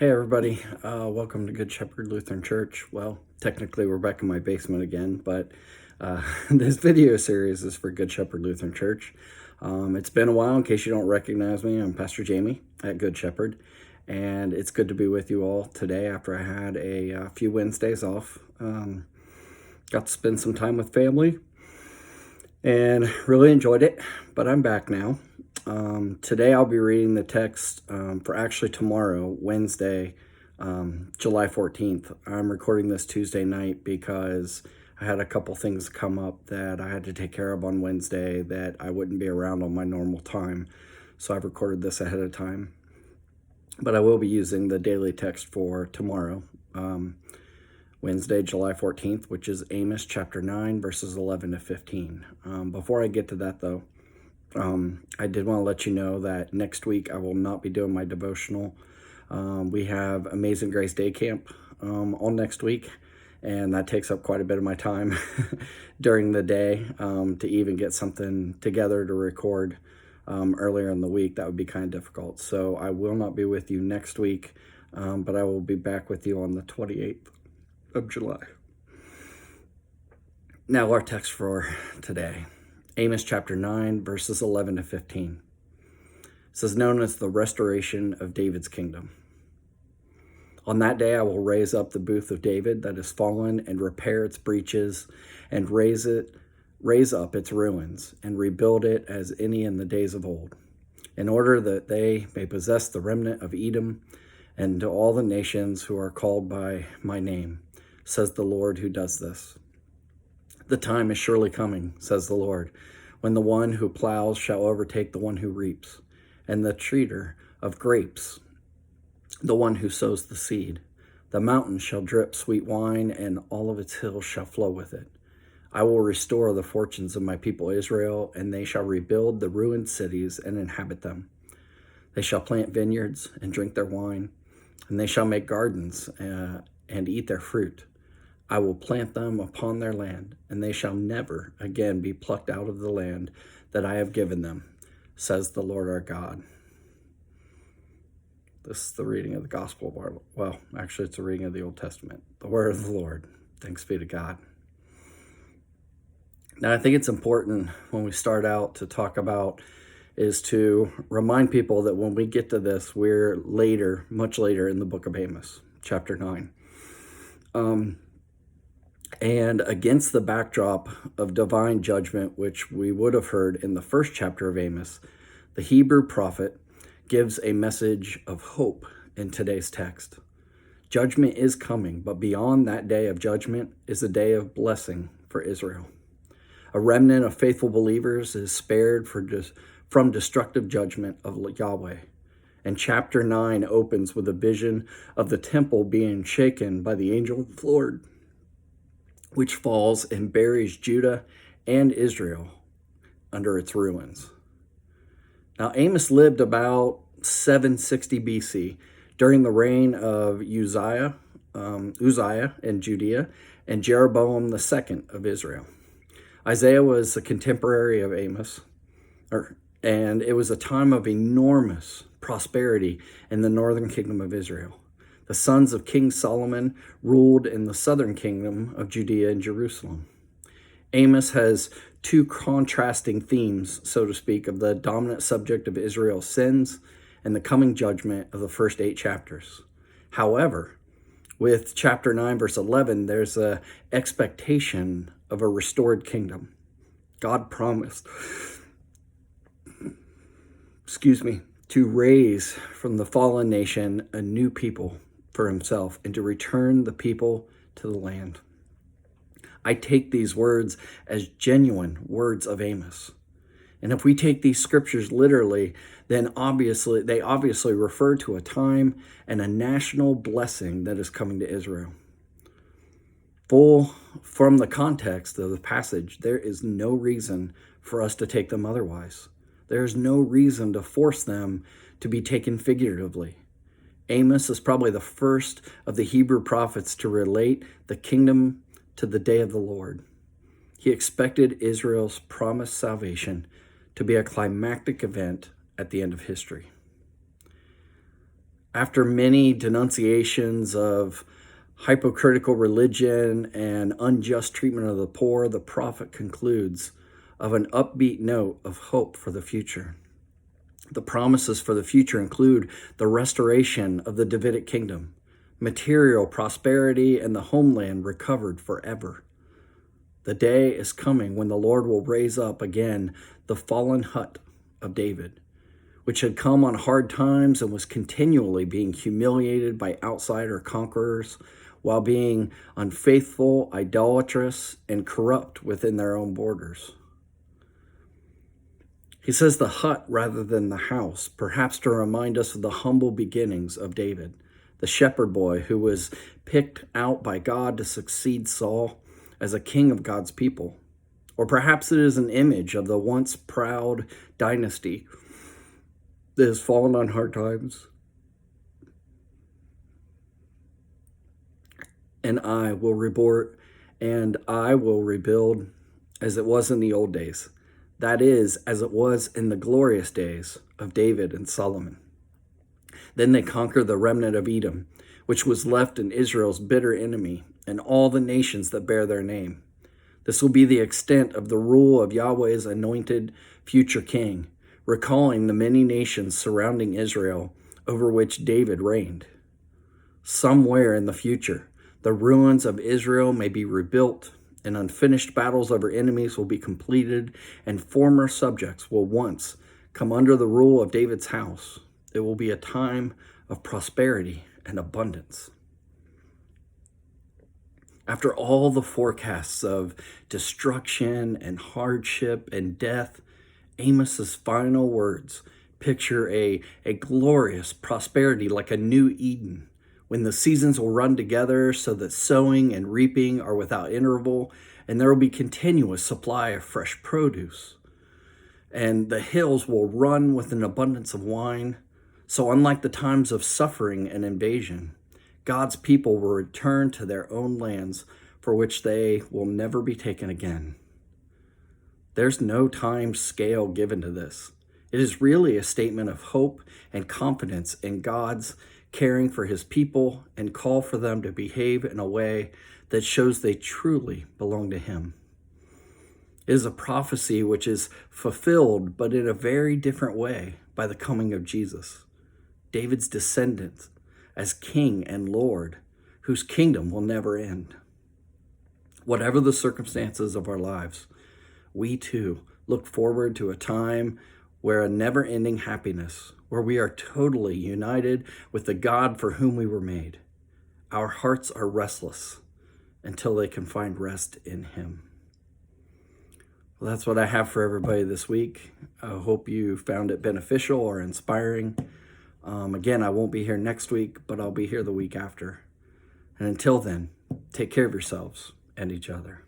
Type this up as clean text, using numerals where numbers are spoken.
Hey everybody, welcome to Good Shepherd Lutheran Church. Well, technically we're back in my basement again, but this video series is for Good Shepherd Lutheran Church. It's been a while. In case you don't recognize me, I'm Pastor Jamie at Good Shepherd, and it's good to be with you all today after I had a few Wednesdays off. Got to spend some time with family and really enjoyed it, but I'm back now. Today I'll be reading the text for actually tomorrow, Wednesday, July 14th. I'm recording this Tuesday night because I had a couple things come up that I had to take care of on Wednesday that I wouldn't be around on my normal time. So I've recorded this ahead of time. But I will be using the daily text for tomorrow, Wednesday, July 14th, which is Amos chapter 9, verses 11 to 15. Before I get to that, though, I did want to let you know that next week I will not be doing my devotional. We have Amazing Grace Day Camp on next week, and that takes up quite a bit of my time during the day to even get something together to record earlier in the week. That would be kind of difficult. So I will not be with you next week, but I will be back with you on the 28th of July. Now our text for today. Amos chapter 9, verses 11 to 15. This is known as the restoration of David's kingdom. On that day I will raise up the booth of David that is fallen and repair its breaches and raise up its ruins and rebuild it as any in the days of old, in order that they may possess the remnant of Edom and to all the nations who are called by my name, says the Lord who does this. The time is surely coming, says the Lord, when the one who plows shall overtake the one who reaps, and the treader of grapes, the one who sows the seed. The mountains shall drip sweet wine, and all of its hills shall flow with it. I will restore the fortunes of my people Israel, and they shall rebuild the ruined cities and inhabit them. They shall plant vineyards and drink their wine, and they shall make gardens and eat their fruit. I will plant them upon their land, and they shall never again be plucked out of the land that I have given them, says the Lord our God. This is the reading of the Gospel of our, well, actually it's a reading of the Old Testament, the word of the Lord. Thanks be to God. Now I think it's important when we start out to talk about is to remind people that when we get to this, we're later, much later in the book of Amos, chapter 9. And against the backdrop of divine judgment, which we would have heard in the first chapter of Amos, the Hebrew prophet gives a message of hope in today's text. Judgment is coming, but beyond that day of judgment is a day of blessing for Israel. A remnant of faithful believers is spared from destructive judgment of Yahweh. And chapter 9 opens with a vision of the temple being shaken by the angel of the Lord, which falls and buries Judah and Israel under its ruins. Now, Amos lived about 760 BC during the reign of Uzziah in Judea and Jeroboam II of Israel. Isaiah was a contemporary of Amos, and it was a time of enormous prosperity in the northern kingdom of Israel. The sons of King Solomon ruled in the southern kingdom of Judea and Jerusalem. Amos has two contrasting themes, so to speak, of the dominant subject of Israel's sins and the coming judgment of the first 8 chapters. However, with chapter 9, verse 11, there's an expectation of a restored kingdom. God promised, to raise from the fallen nation a new people for himself and to return the people to the land. I take these words as genuine words of Amos. And if we take these scriptures literally, then they obviously refer to a time and a national blessing that is coming to Israel. From the context of the passage, there is no reason for us to take them otherwise. There is no reason to force them to be taken figuratively. Amos is probably the first of the Hebrew prophets to relate the kingdom to the day of the Lord. He expected Israel's promised salvation to be a climactic event at the end of history. After many denunciations of hypocritical religion and unjust treatment of the poor, the prophet concludes of an upbeat note of hope for the future. The promises for the future include the restoration of the Davidic kingdom, material prosperity, and the homeland recovered forever. The day is coming when the Lord will raise up again the fallen hut of David, which had come on hard times and was continually being humiliated by outsider conquerors while being unfaithful, idolatrous, and corrupt within their own borders. He says the hut rather than the house, perhaps to remind us of the humble beginnings of David, the shepherd boy who was picked out by God to succeed Saul as a king of God's people. Or perhaps it is an image of the once proud dynasty that has fallen on hard times. And I will rebuild as it was in the old days. That is, as it was in the glorious days of David and Solomon. Then they conquered the remnant of Edom, which was left in Israel's bitter enemy, and all the nations that bear their name. This will be the extent of the rule of Yahweh's anointed future king, recalling the many nations surrounding Israel over which David reigned. Somewhere in the future, the ruins of Israel may be rebuilt, and unfinished battles over enemies will be completed, and former subjects will once come under the rule of David's house. It will be a time of prosperity and abundance. After all the forecasts of destruction and hardship and death, Amos's final words picture a glorious prosperity like a new Eden, when the seasons will run together so that sowing and reaping are without interval, and there will be continuous supply of fresh produce. And the hills will run with an abundance of wine. So unlike the times of suffering and invasion, God's people will return to their own lands for which they will never be taken again. There's no time scale given to this. It is really a statement of hope and confidence in God's caring for his people and call for them to behave in a way that shows they truly belong to him. It is a prophecy which is fulfilled, but in a very different way, by the coming of Jesus, David's descendant, as King and Lord, whose kingdom will never end. Whatever the circumstances of our lives, we too look forward to a time where a never-ending happiness, where we are totally united with the God for whom we were made. Our hearts are restless until they can find rest in him. Well, that's what I have for everybody this week. I hope you found it beneficial or inspiring. Again, I won't be here next week, but I'll be here the week after. And until then, take care of yourselves and each other.